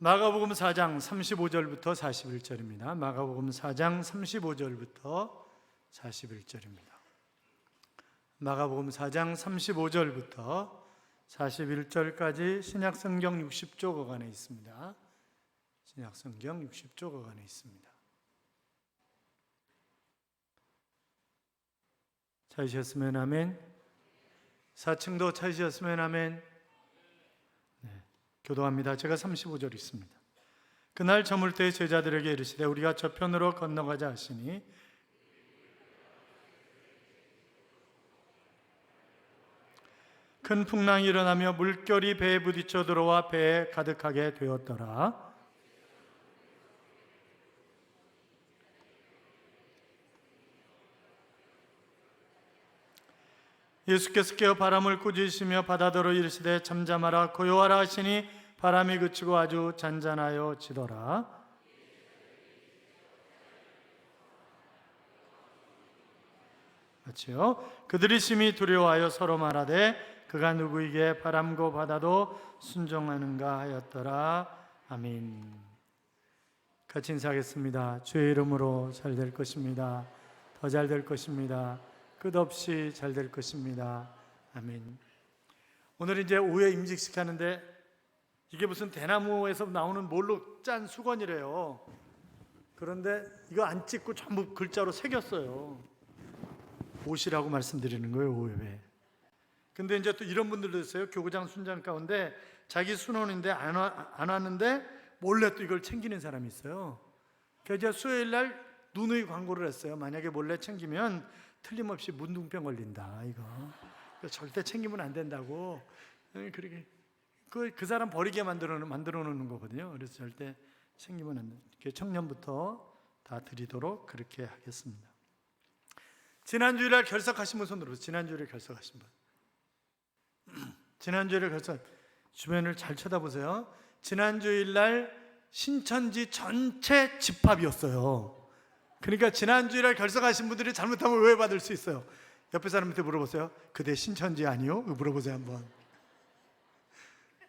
마가복음 4장 35절부터 41절입니다. 마가복음 4장 35절부터 41절입니다. 마가복음 4장 35절부터 41절까지 신약성경 60조 거간에 있습니다. 신약성경 60조 거간에 있습니다. 찾으셨으면 아멘. 4층도 찾으셨으면 아멘. 교도합니다. 제가 35절 있습니다. 그날 저물 때 제자들에게 이르시되 우리가 저편으로 건너가자 하시니 큰 풍랑이 일어나며 물결이 배에 부딪혀 들어와 배에 가득하게 되었더라. 예수께서 깨어 바람을 꾸짖으시며 바다더러 이르시되 잠잠하라 고요하라 하시니 바람이 그치고 아주 잔잔하여지더라. 맞지요? 그들이 심히 두려워하여 서로 말하되 그가 누구에게 바람고 바다도 순종하는가 하였더라. 아멘. 같이 인사하겠습니다. 주의 이름으로 잘 될 것입니다. 더 잘 될 것입니다. 끝없이 잘 될 것입니다. 아멘. 오늘 이제 오후에 임직식 하는데 이게 무슨 대나무에서 나오는 몰로 짠 수건이래요. 그런데 이거 안 찍고 전부 글자로 새겼어요. 옷이라고 말씀드리는 거예요, 오후에. 근데 이제 또 이런 분들도 있어요. 교구장 순장 가운데 자기 순원인데 안 왔는데 몰래 또 이걸 챙기는 사람이 있어요. 그래서 수요일 날 누누이 광고를 했어요. 만약에 몰래 챙기면 틀림없이 문둥병 걸린다. 이거 절대 챙기면 안 된다고. 그렇게 그 사람 버리게 만들어 놓는 거거든요. 그래서 절대 챙기면 안 돼. 청년부터 다 드리도록 그렇게 하겠습니다. 지난주일날 결석하신 분 손 들어보세요. 지난주일에 결석하신 분. 지난주일에 결석. 주변을 잘 쳐다보세요. 지난주일날 신천지 전체 집합이었어요. 그러니까 지난주일날 결석하신 분들이 잘못하면 오해받을 수 있어요. 옆에 사람한테 물어보세요. 그대 신천지 아니요? 물어보세요 한번.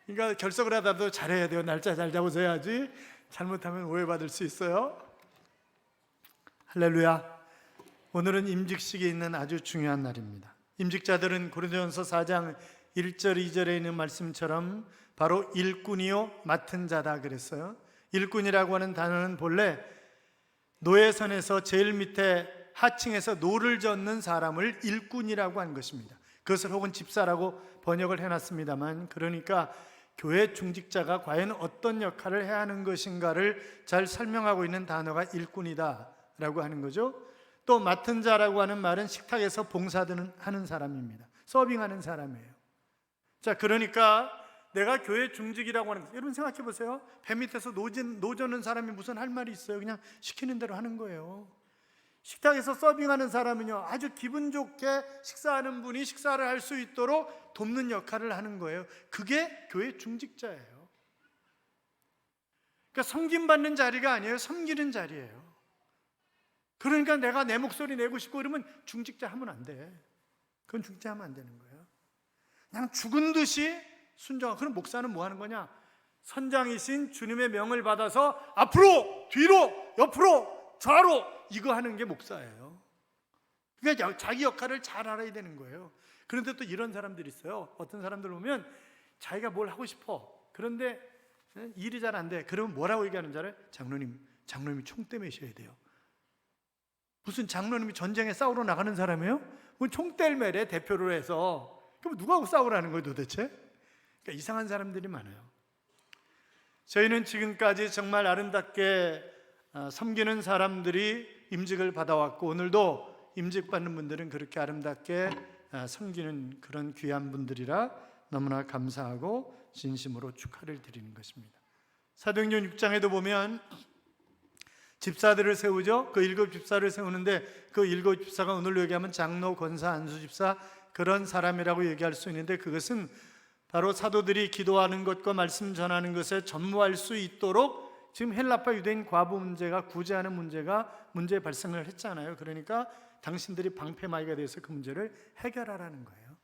그러니까 결석을 하다도 잘해야 돼요. 날짜 잘 잡아서 해야지. 잘못하면 오해받을 수 있어요. 할렐루야. 오늘은 임직식이 있는 아주 중요한 날입니다. 임직자들은 고린도전서 4장 1절 2절에 있는 말씀처럼 바로 일꾼이요 맡은 자다 그랬어요. 일꾼이라고 하는 단어는 본래 노예선에서 제일 밑에 하층에서 노를 젓는 사람을 일꾼이라고 한 것입니다. 그것을 혹은 집사라고 번역을 해놨습니다만, 그러니까 교회 중직자가 과연 어떤 역할을 해야 하는 것인가를 잘 설명하고 있는 단어가 일꾼이다라고 하는 거죠. 또 맡은 자라고 하는 말은 식탁에서 봉사하는 사람입니다. 서빙하는 사람이에요. 자, 그러니까 내가 교회 중직이라고 하는 것, 여러분 생각해 보세요. 배 밑에서 노젓는 사람이 무슨 할 말이 있어요? 그냥 시키는 대로 하는 거예요. 식탁에서 서빙하는 사람은요, 아주 기분 좋게 식사하는 분이 식사를 할 수 있도록 돕는 역할을 하는 거예요. 그게 교회 중직자예요. 그러니까 섬김받는 자리가 아니에요. 섬기는 자리예요. 그러니까 내가 내 목소리 내고 싶고 이러면 중직자 하면 안 돼. 그건 중직자 하면 안 되는 거예요. 그냥 죽은 듯이 순종하고. 그럼 목사는 뭐 하는 거냐? 선장이신 주님의 명을 받아서 앞으로, 뒤로, 옆으로, 좌로 이거 하는 게 목사예요. 그러니까 자기 역할을 잘 알아야 되는 거예요. 그런데 또 이런 사람들이 있어요. 어떤 사람들 보면 자기가 뭘 하고 싶어. 그런데 일이 잘 안 돼. 그러면 뭐라고 얘기하는 줄 알아요? 장로님이 총대 매셔야 돼요. 무슨 장로님이 전쟁에 싸우러 나가는 사람이에요? 총대를 매래, 대표로 해서. 그럼 누구하고 싸우라는 거예요 도대체? 그러니까 이상한 사람들이 많아요. 저희는 지금까지 정말 아름답게 섬기는 사람들이 임직을 받아왔고, 오늘도 임직받는 분들은 그렇게 아름답게 섬기는 그런 귀한 분들이라 너무나 감사하고 진심으로 축하를 드리는 것입니다. 사도행전 6장에도 보면 집사들을 세우죠. 그 7 집사를 세우는데 그 7 집사가 오늘로 얘기하면 장로, 권사, 안수 집사, 그런 사람이라고 얘기할 수 있는데, 그것은 바로 사도들이 기도하는 것과 말씀 전하는 것에 전무할 수 있도록 지금 헬라파 유대인 과부 문제가, 구제하는 문제 발생을 했잖아요. 그러니까 당신들이 방패막이가 돼서 그 문제를 해결하라는 거예요.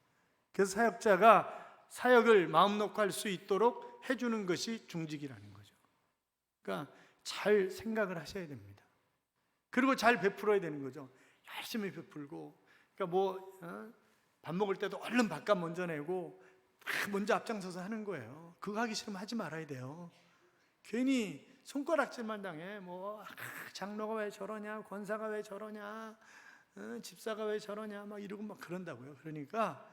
그래서 사역자가 사역을 마음 놓고 할 수 있도록 해주는 것이 중직이라는 거죠. 그러니까 잘 생각을 하셔야 됩니다. 그리고 잘 베풀어야 되는 거죠. 열심히 베풀고, 그러니까 밥 먹을 때도 얼른 밥값 먼저 내고 먼저 앞장서서 하는 거예요. 그거 하기 싫으면 하지 말아야 돼요. 괜히 손가락질만 당해. 장로가 왜 저러냐, 권사가 왜 저러냐, 집사가 왜 저러냐 막 이러고 막 그런다고요. 그러니까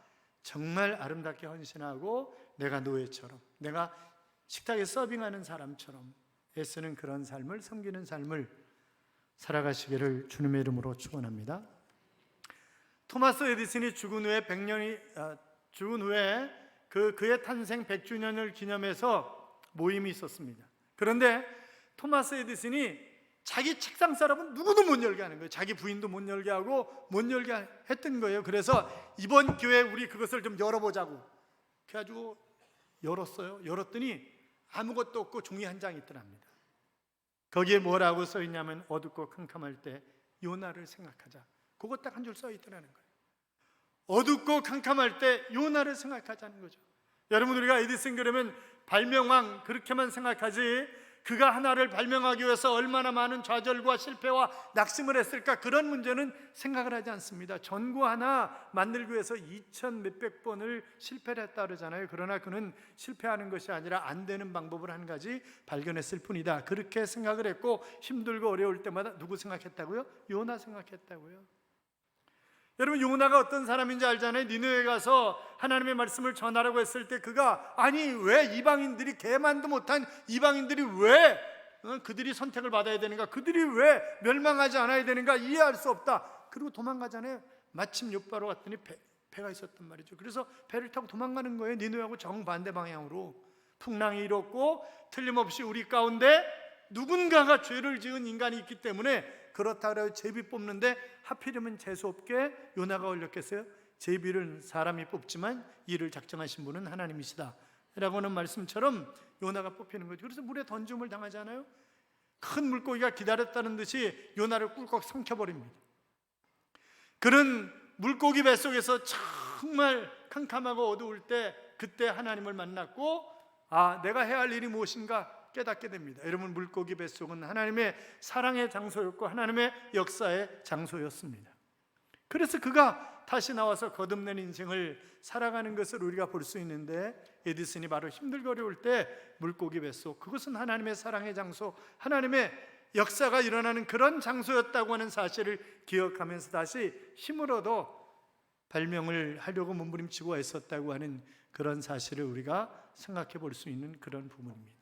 정말 아름답게 헌신하고 내가 노예처럼, 내가 식탁에 서빙하는 사람처럼 애쓰는 그런 삶을, 섬기는 삶을 살아가시기를 주님의 이름으로 축원합니다. 토마스 에디슨이 죽은 후에 그의 탄생 100주년을 기념해서 모임이 있었습니다. 그런데 토마스 에디슨이 자기 책상 사람은 누구도 못 열게 하는 거예요. 자기 부인도 못 열게 하고 못 열게 했던 거예요. 그래서 이번 기회에 우리 그것을 좀 열어보자고 그래가지고 열었어요. 열었더니 아무것도 없고 종이 한 장이 있더랍니다. 거기에 뭐라고 써 있냐면 어둡고 캄캄할 때 요나를 생각하자. 그거 딱 한 줄 써 있더라는 거예요. 어둡고 캄캄할 때 요나를 생각하자는 거죠. 여러분, 우리가 에디슨 그러면 발명왕 그렇게만 생각하지, 그가 하나를 발명하기 위해서 얼마나 많은 좌절과 실패와 낙심을 했을까, 그런 문제는 생각을 하지 않습니다. 전구 하나 만들기 위해서 2000 몇백 번을 실패를 했다 그러잖아요. 그러나 그는 실패하는 것이 아니라 안 되는 방법을 한 가지 발견했을 뿐이다. 그렇게 생각을 했고, 힘들고 어려울 때마다 누구 생각했다고요? 요나 생각했다고요. 여러분, 요나가 어떤 사람인지 알잖아요. 니느웨에 가서 하나님의 말씀을 전하라고 했을 때 그가, 아니 왜 이방인들이, 개만도 못한 이방인들이 왜 그들이 선택을 받아야 되는가, 그들이 왜 멸망하지 않아야 되는가 이해할 수 없다. 그리고 도망가잖아요. 마침 요바로 갔더니 배가 있었단 말이죠. 그래서 배를 타고 도망가는 거예요. 니느웨하고 정반대 방향으로. 풍랑이 일었고 틀림없이 우리 가운데 누군가가 죄를 지은 인간이 있기 때문에 그렇다 그래서 제비 뽑는데 하필이면 재수없게 요나가 걸렸겠어요? 제비를 사람이 뽑지만 이를 작정하신 분은 하나님이시다 라고 하는 말씀처럼 요나가 뽑히는 거죠. 그래서 물에 던짐을 당하잖아요. 큰 물고기가 기다렸다는 듯이 요나를 꿀꺽 삼켜버립니다. 그는 물고기 뱃속에서 정말 캄캄하고 어두울 때 그때 하나님을 만났고, 내가 해야 할 일이 무엇인가 깨닫게 됩니다. 여러분, 물고기 뱃속은 하나님의 사랑의 장소였고 하나님의 역사의 장소였습니다. 그래서 그가 다시 나와서 거듭낸 인생을 살아가는 것을 우리가 볼 수 있는데, 에디슨이 바로 힘들고 어려울 때 물고기 뱃속, 그것은 하나님의 사랑의 장소, 하나님의 역사가 일어나는 그런 장소였다고 하는 사실을 기억하면서 다시 힘을 얻어 발명을 하려고 몸부림치고 애썼다고 하는 그런 사실을 우리가 생각해 볼 수 있는 그런 부분입니다.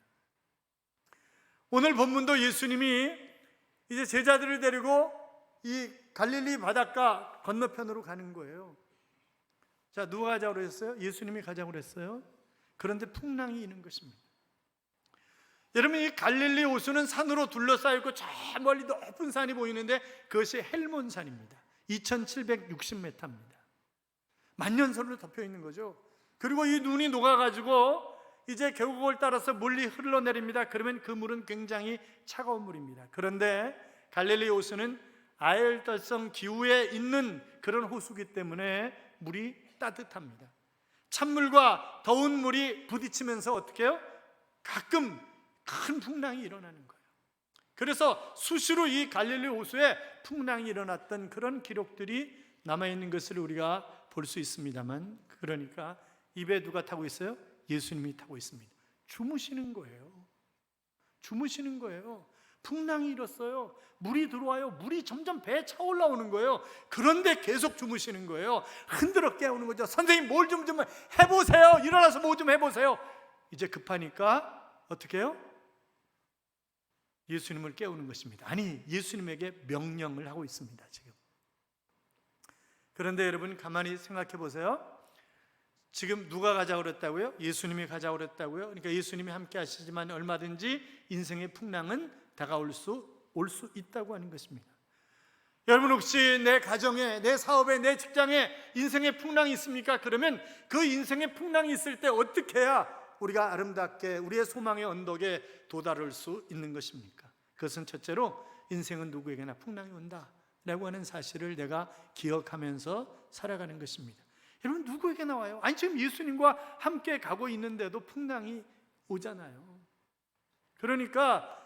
오늘 본문도 예수님이 이제 제자들을 데리고 이 갈릴리 바닷가 건너편으로 가는 거예요. 자, 누가 가자고 그랬어요? 예수님이 가자고 그랬어요. 그런데 풍랑이 있는 것입니다. 여러분, 이 갈릴리 호수는 산으로 둘러싸여 저 멀리 높은 산이 보이는데 그것이 헬몬산입니다. 2760m입니다. 만년설로 덮여 있는 거죠. 그리고 이 눈이 녹아가지고 이제 계곡을 따라서 물이 흘러내립니다. 그러면 그 물은 굉장히 차가운 물입니다. 그런데 갈릴리 호수는 아열달성 기후에 있는 그런 호수이기 때문에 물이 따뜻합니다. 찬물과 더운 물이 부딪히면서 어떻게 해요? 가끔 큰 풍랑이 일어나는 거예요. 그래서 수시로 이 갈릴리 호수에 풍랑이 일어났던 그런 기록들이 남아있는 것을 우리가 볼 수 있습니다만, 그러니까 입에 누가 타고 있어요? 예수님이 타고 있습니다. 주무시는 거예요. 주무시는 거예요. 풍랑이 일었어요. 물이 들어와요. 물이 점점 배에 차 올라오는 거예요. 그런데 계속 주무시는 거예요. 흔들어 깨우는 거죠. 선생님, 뭘 좀 해보세요. 일어나서 뭐 좀 해보세요. 이제 급하니까 어떻게 해요? 예수님을 깨우는 것입니다. 아니, 예수님에게 명령을 하고 있습니다, 지금. 그런데 여러분, 가만히 생각해 보세요. 지금 누가 가자고 그랬다고요? 예수님이 가자고 그랬다고요? 그러니까 예수님이 함께 하시지만 얼마든지 인생의 풍랑은 다가올 올 수 있다고 하는 것입니다. 여러분, 혹시 내 가정에, 내 사업에, 내 직장에 인생의 풍랑이 있습니까? 그러면 그 인생의 풍랑이 있을 때 어떻게 해야 우리가 아름답게 우리의 소망의 언덕에 도달할 수 있는 것입니까? 그것은 첫째로 인생은 누구에게나 풍랑이 온다라고 하는 사실을 내가 기억하면서 살아가는 것입니다. 여러분, 누구에게 나와요? 아니, 지금 예수님과 함께 가고 있는데도 풍랑이 오잖아요. 그러니까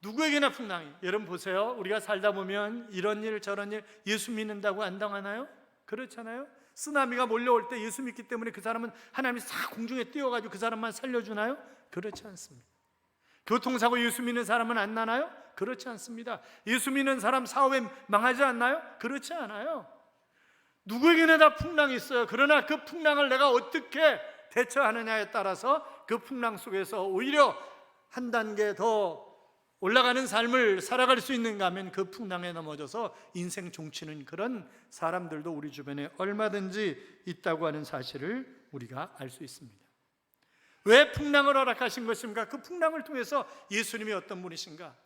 누구에게나 풍랑이. 여러분 보세요. 우리가 살다 보면 이런 일 저런 일 예수 믿는다고 안 당하나요? 그렇잖아요. 쓰나미가 몰려올 때 예수 믿기 때문에 그 사람은 하나님이 싹 공중에 띄워가지고 그 사람만 살려주나요? 그렇지 않습니다. 교통사고 예수 믿는 사람은 안 나나요? 그렇지 않습니다. 예수 믿는 사람 사업에 망하지 않나요? 그렇지 않아요. 누구에게나 다 풍랑이 있어요. 그러나 그 풍랑을 내가 어떻게 대처하느냐에 따라서 그 풍랑 속에서 오히려 한 단계 더 올라가는 삶을 살아갈 수 있는가 하면 그 풍랑에 넘어져서 인생 종치는 그런 사람들도 우리 주변에 얼마든지 있다고 하는 사실을 우리가 알 수 있습니다. 왜 풍랑을 허락하신 것입니까? 그 풍랑을 통해서 예수님이 어떤 분이신가,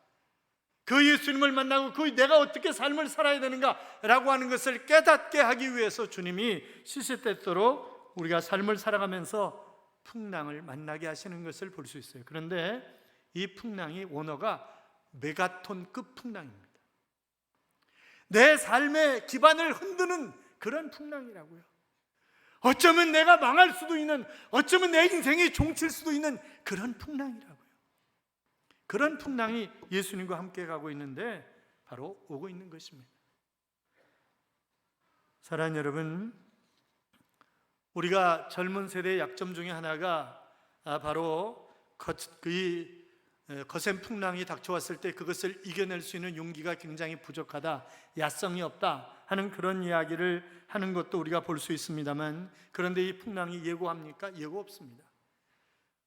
그 예수님을 만나고 그 내가 어떻게 삶을 살아야 되는가라고 하는 것을 깨닫게 하기 위해서 주님이 시시때때로 우리가 삶을 살아가면서 풍랑을 만나게 하시는 것을 볼 수 있어요. 그런데 이 풍랑이 원어가 메가톤급 풍랑입니다. 내 삶의 기반을 흔드는 그런 풍랑이라고요. 어쩌면 내가 망할 수도 있는, 어쩌면 내 인생이 종칠 수도 있는 그런 풍랑이라고요. 그런 풍랑이 예수님과 함께 가고 있는데 바로 오고 있는 것입니다. 사랑하는 여러분, 우리가 젊은 세대의 약점 중에 하나가 바로 거센 풍랑이 닥쳐왔을 때 그것을 이겨낼 수 있는 용기가 굉장히 부족하다, 야성이 없다 하는 그런 이야기를 하는 것도 우리가 볼 수 있습니다만, 그런데 이 풍랑이 예고합니까? 예고 없습니다.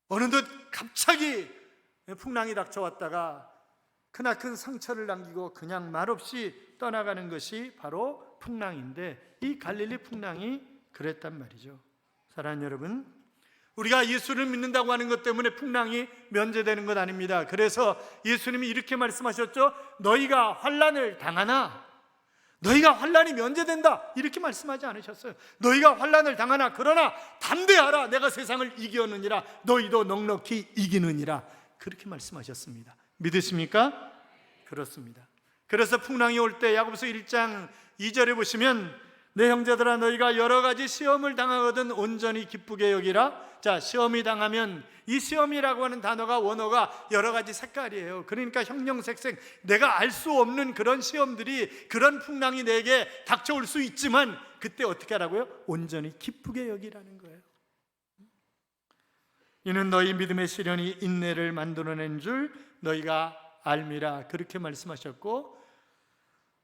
어느덧 갑자기 풍랑이 닥쳐왔다가 크나큰 상처를 남기고 그냥 말없이 떠나가는 것이 바로 풍랑인데, 이 갈릴리 풍랑이 그랬단 말이죠. 사랑하는 여러분, 우리가 예수를 믿는다고 하는 것 때문에 풍랑이 면제되는 것 아닙니다. 그래서 예수님이 이렇게 말씀하셨죠. 너희가 환난을 당하나, 너희가 환난이 면제된다 이렇게 말씀하지 않으셨어요. 너희가 환난을 당하나 그러나 담대하라, 내가 세상을 이겼느니라, 너희도 넉넉히 이기느니라, 그렇게 말씀하셨습니다. 믿으십니까? 그렇습니다. 그래서 풍랑이 올 때 야고보서 1장 2절에 보시면, 내 형제들아 너희가 여러 가지 시험을 당하거든 온전히 기쁘게 여기라. 자, 시험이 당하면, 이 시험이라고 하는 단어가 원어가 여러 가지 색깔이에요. 그러니까 형형색색 내가 알 수 없는 그런 시험들이, 그런 풍랑이 내게 닥쳐올 수 있지만 그때 어떻게 하라고요? 온전히 기쁘게 여기라는 거예요. 이는 너희 믿음의 시련이 인내를 만들어낸 줄 너희가 알미라, 그렇게 말씀하셨고,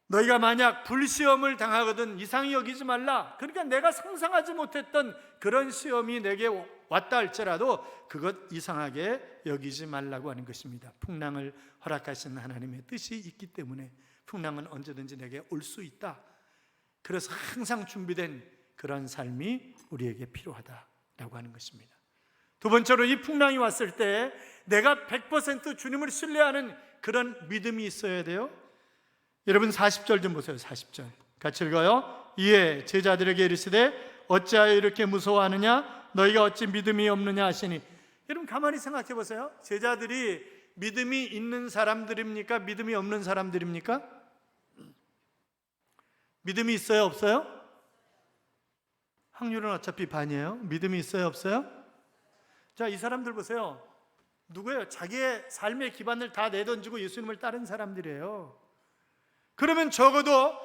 너희가 만약 불시험을 당하거든 이상히 여기지 말라. 그러니까 내가 상상하지 못했던 그런 시험이 내게 왔다 할지라도 그것 이상하게 여기지 말라고 하는 것입니다. 풍랑을 허락하신 하나님의 뜻이 있기 때문에 풍랑은 언제든지 내게 올 수 있다. 그래서 항상 준비된 그런 삶이 우리에게 필요하다라고 하는 것입니다. 두 번째로, 이 풍랑이 왔을 때 내가 100% 주님을 신뢰하는 그런 믿음이 있어야 돼요. 여러분 40절 좀 보세요. 40절 같이 읽어요. 이에 제자들에게 이르시되 어찌하여 이렇게 무서워하느냐, 너희가 어찌 믿음이 없느냐 하시니. 여러분 가만히 생각해 보세요. 제자들이 믿음이 있는 사람들입니까? 믿음이 없는 사람들입니까? 믿음이 있어요? 없어요? 확률은 어차피 반이에요. 믿음이 있어요? 없어요? 자, 이 사람들 보세요. 누구예요? 자기의 삶의 기반을 다 내던지고 예수님을 따른 사람들이에요. 그러면 적어도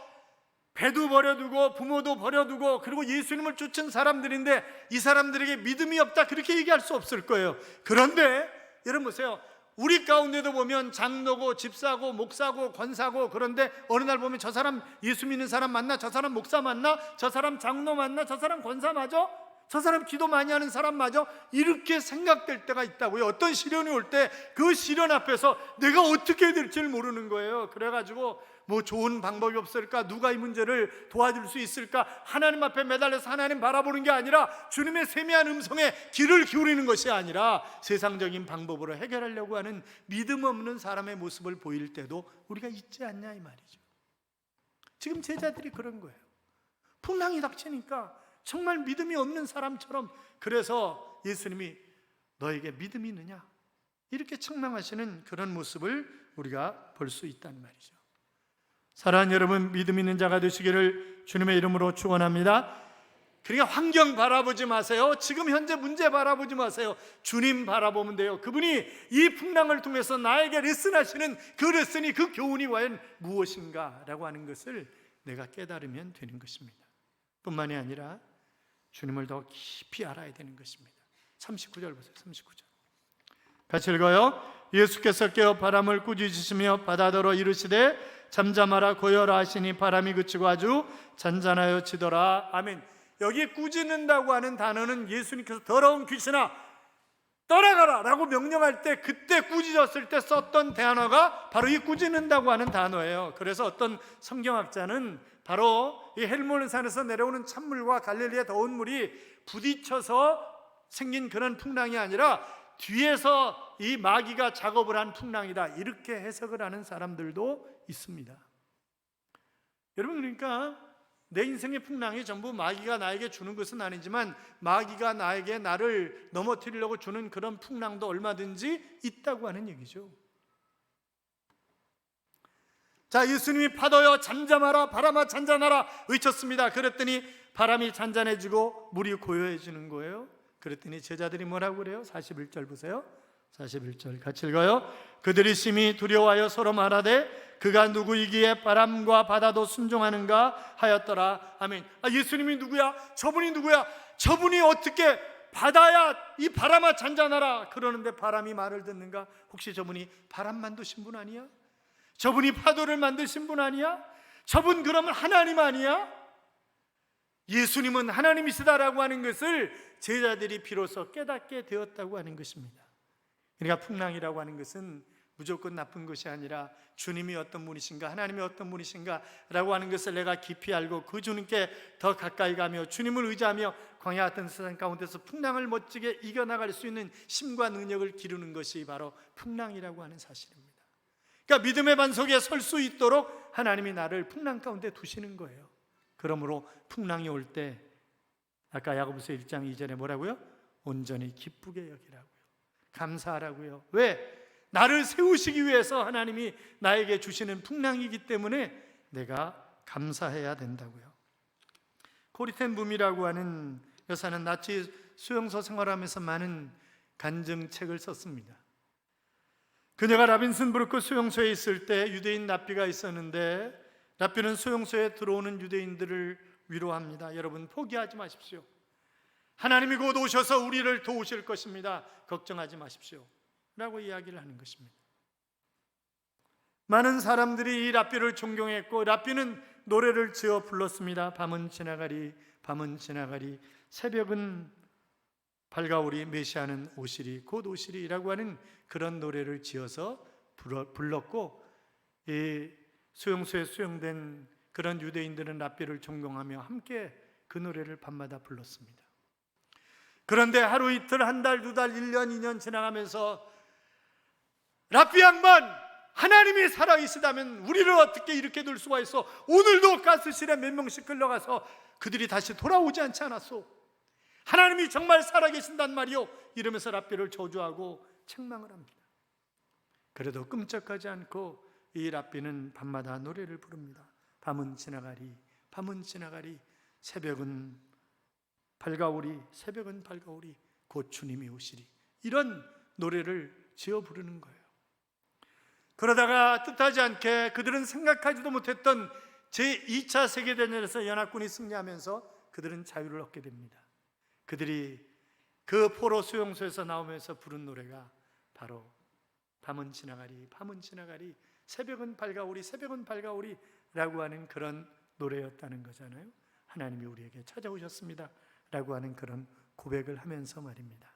배도 버려두고 부모도 버려두고 그리고 예수님을 쫓은 사람들인데, 이 사람들에게 믿음이 없다 그렇게 얘기할 수 없을 거예요. 그런데 여러분 보세요. 우리 가운데도 보면 장로고 집사고 목사고 권사고, 그런데 어느 날 보면 저 사람 예수 믿는 사람 맞나? 저 사람 목사 맞나? 저 사람 장로 맞나? 저 사람 권사 맞아? 저 사람 기도 많이 하는 사람 맞아? 이렇게 생각될 때가 있다고요. 어떤 시련이 올 때 그 시련 앞에서 내가 어떻게 해야 될지를 모르는 거예요. 그래가지고 뭐 좋은 방법이 없을까? 누가 이 문제를 도와줄 수 있을까? 하나님 앞에 매달려서 하나님 바라보는 게 아니라, 주님의 세미한 음성에 귀를 기울이는 것이 아니라 세상적인 방법으로 해결하려고 하는 믿음 없는 사람의 모습을 보일 때도 우리가 있지 않냐 이 말이죠. 지금 제자들이 그런 거예요. 풍랑이 닥치니까 정말 믿음이 없는 사람처럼. 그래서 예수님이 너에게 믿음이 있느냐 이렇게 책망하시는 그런 모습을 우리가 볼 수 있다는 말이죠. 사랑하는 여러분, 믿음 있는 자가 되시기를 주님의 이름으로 축원합니다. 그러니까 환경 바라보지 마세요. 지금 현재 문제 바라보지 마세요. 주님 바라보면 돼요. 그분이 이 풍랑을 통해서 나에게 레슨하시는 그 레슨이, 그 교훈이 과연 무엇인가 라고 하는 것을 내가 깨달으면 되는 것입니다. 뿐만이 아니라 주님을 더 깊이 알아야 되는 것입니다. 39절 보세요. 39절 같이 읽어요. 예수께서 깨어 바람을 꾸짖으시며 바다더러 이르시되 잠잠하라 고요하라 하시니 바람이 그치고 아주 잔잔하여 지더라. 아멘. 여기 꾸짖는다고 하는 단어는 예수님께서 더러운 귀신아 떠나가라 라고 명령할 때, 그때 꾸짖었을 때 썼던 단어가 바로 이 꾸짖는다고 하는 단어예요. 그래서 어떤 성경학자는 바로 이 헬몬산에서 내려오는 찬물과 갈릴리의 더운 물이 부딪혀서 생긴 그런 풍랑이 아니라 뒤에서 이 마귀가 작업을 한 풍랑이다, 이렇게 해석을 하는 사람들도 있습니다. 여러분, 그러니까 내 인생의 풍랑이 전부 마귀가 나에게 주는 것은 아니지만 마귀가 나에게 나를 넘어뜨리려고 주는 그런 풍랑도 얼마든지 있다고 하는 얘기죠. 자, 예수님이 파도여 잠잠하라 바람아 잔잔하라 외쳤습니다. 그랬더니 바람이 잔잔해지고 물이 고요해지는 거예요. 그랬더니 제자들이 뭐라고 그래요? 41절 보세요. 41절 같이 읽어요. 그들이 심히 두려워하여 서로 말하되 그가 누구이기에 바람과 바다도 순종하는가 하였더라. 아멘. 예수님이 누구야? 저분이 누구야? 저분이 어떻게 바다야 이 바람아 잔잔하라 그러는데 바람이 말을 듣는가? 혹시 저분이 바람 만드신 분 아니야? 저분이 파도를 만드신 분 아니야? 저분 그러면 하나님 아니야? 예수님은 하나님이시다라고 하는 것을 제자들이 비로소 깨닫게 되었다고 하는 것입니다. 그러니까 풍랑이라고 하는 것은 무조건 나쁜 것이 아니라 주님이 어떤 분이신가, 하나님이 어떤 분이신가 라고 하는 것을 내가 깊이 알고 그 주님께 더 가까이 가며 주님을 의지하며 광야 같은 세상 가운데서 풍랑을 멋지게 이겨나갈 수 있는 힘과 능력을 기르는 것이 바로 풍랑이라고 하는 사실입니다. 그러니까 믿음의 반석에 설 수 있도록 하나님이 나를 풍랑 가운데 두시는 거예요. 그러므로 풍랑이 올 때 아까 야고보서 1장 2절에 뭐라고요? 온전히 기쁘게 여기라고요. 감사하라고요. 왜? 나를 세우시기 위해서 하나님이 나에게 주시는 풍랑이기 때문에 내가 감사해야 된다고요. 코리텐붐이라고 하는 여사는 나치 수용소 생활하면서 많은 간증책을 썼습니다. 그녀가 라빈슨부르크 수용소에 있을 때 유대인 랍비가 있었는데 랍비는 수용소에 들어오는 유대인들을 위로합니다. 여러분 포기하지 마십시오. 하나님이 곧 오셔서 우리를 도우실 것입니다. 걱정하지 마십시오 라고 이야기를 하는 것입니다. 많은 사람들이 이 랍비를 존경했고 랍비는 노래를 지어 불렀습니다. 밤은 지나가리 밤은 지나가리 새벽은 밝아오리 메시아는 오시리 곧 오시리라고 하는 그런 노래를 지어서 불렀고 이 수용소에 수용된 그런 유대인들은 랍비를 존경하며 함께 그 노래를 밤마다 불렀습니다. 그런데 하루 이틀 한 달 두 달 1년 2년 지나가면서 랍비 양반 하나님이 살아계시다면 우리를 어떻게 이렇게 둘 수가 있어? 오늘도 가스실에 몇 명씩 끌려가서 그들이 다시 돌아오지 않지 않았소? 하나님이 정말 살아계신단 말이요 이러면서 랍비를 저주하고 책망을 합니다. 그래도 끔찍하지 않고 이 랍비는 밤마다 노래를 부릅니다. 밤은 지나가리 밤은 지나가리 새벽은 밝아오리 새벽은 밝아오리 곧 주님이 오시리 이런 노래를 지어 부르는 거예요. 그러다가 뜻하지 않게 그들은 생각하지도 못했던 제2차 세계대전에서 연합군이 승리하면서 그들은 자유를 얻게 됩니다. 그들이 그 포로 수용소에서 나오면서 부른 노래가 바로 밤은 지나가리 밤은 지나가리 새벽은 밝아오리 새벽은 밝아오리 라고 하는 그런 노래였다는 거잖아요. 하나님이 우리에게 찾아오셨습니다 라고 하는 그런 고백을 하면서 말입니다.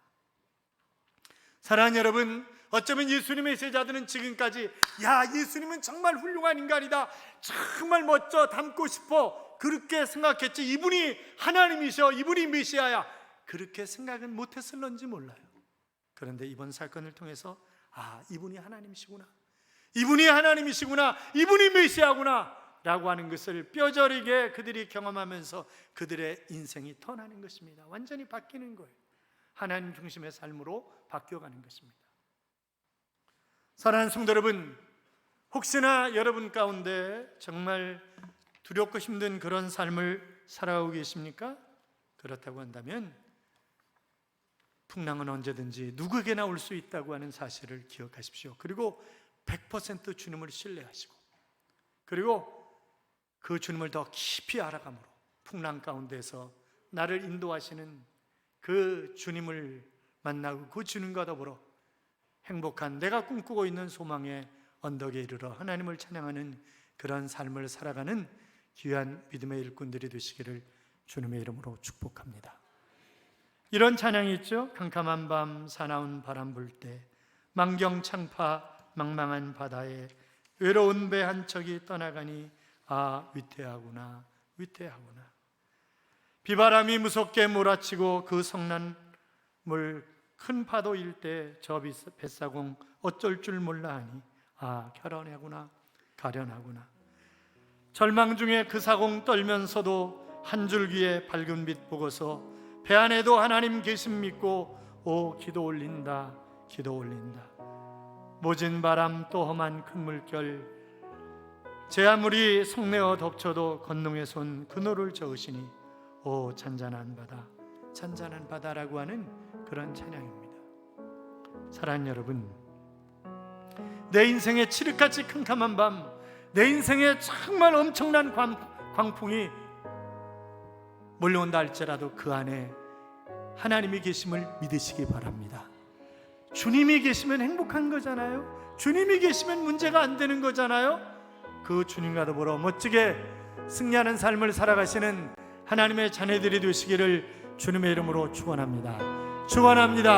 사랑하는 여러분, 어쩌면 예수님의 제자들은 지금까지 야 예수님은 정말 훌륭한 인간이다 정말 멋져 닮고 싶어 그렇게 생각했지 이분이 하나님이셔 이분이 메시아야 그렇게 생각은 못했을런지 몰라요. 그런데 이번 사건을 통해서 이분이 하나님이시구나 이분이 하나님이시구나 이분이 메시아구나 라고 하는 것을 뼈저리게 그들이 경험하면서 그들의 인생이 터나는 것입니다. 완전히 바뀌는 거예요. 하나님 중심의 삶으로 바뀌어가는 것입니다. 사랑하는 성도 여러분, 혹시나 여러분 가운데 정말 두렵고 힘든 그런 삶을 살아가고 계십니까? 그렇다고 한다면 풍랑은 언제든지 누구에게나 올 수 있다고 하는 사실을 기억하십시오. 그리고 100% 주님을 신뢰하시고, 그리고 그 주님을 더 깊이 알아감으로 풍랑 가운데서 나를 인도하시는 그 주님을 만나고 그 주님과 더불어 행복한, 내가 꿈꾸고 있는 소망의 언덕에 이르러 하나님을 찬양하는 그런 삶을 살아가는 귀한 믿음의 일꾼들이 되시기를 주님의 이름으로 축복합니다. 이런 찬양이 있죠. 캄캄한 밤 사나운 바람 불 때, 만경창파 망망한 바다에 외로운 배 한 척이 떠나가니 아 위태하구나 위태하구나. 비바람이 무섭게 몰아치고 그 성난 물 큰 파도일 때 저 뱃사공 어쩔 줄 몰라 하니 아 가련하구나 가련하구나. 절망 중에 그 사공 떨면서도 한 줄기의 밝은 빛 보고서 배 안에도 하나님 계심 믿고 오 기도 올린다 기도 올린다. 모진 바람 또 험한 큰 물결 제 아무리 속내어 덮쳐도 건능의 손 그노를 저으시니 오 잔잔한 바다라고 하는 그런 찬양입니다. 사랑하는 여러분, 내 인생의 칠흑같이 캄캄한 밤, 내 인생에 정말 엄청난 광풍이 몰려온다 할지라도 그 안에 하나님이 계심을 믿으시기 바랍니다. 주님이 계시면 행복한 거잖아요. 주님이 계시면 문제가 안 되는 거잖아요. 그 주님과 더불어 멋지게 승리하는 삶을 살아가시는 하나님의 자녀들이 되시기를 주님의 이름으로 축원합니다. 축원합니다.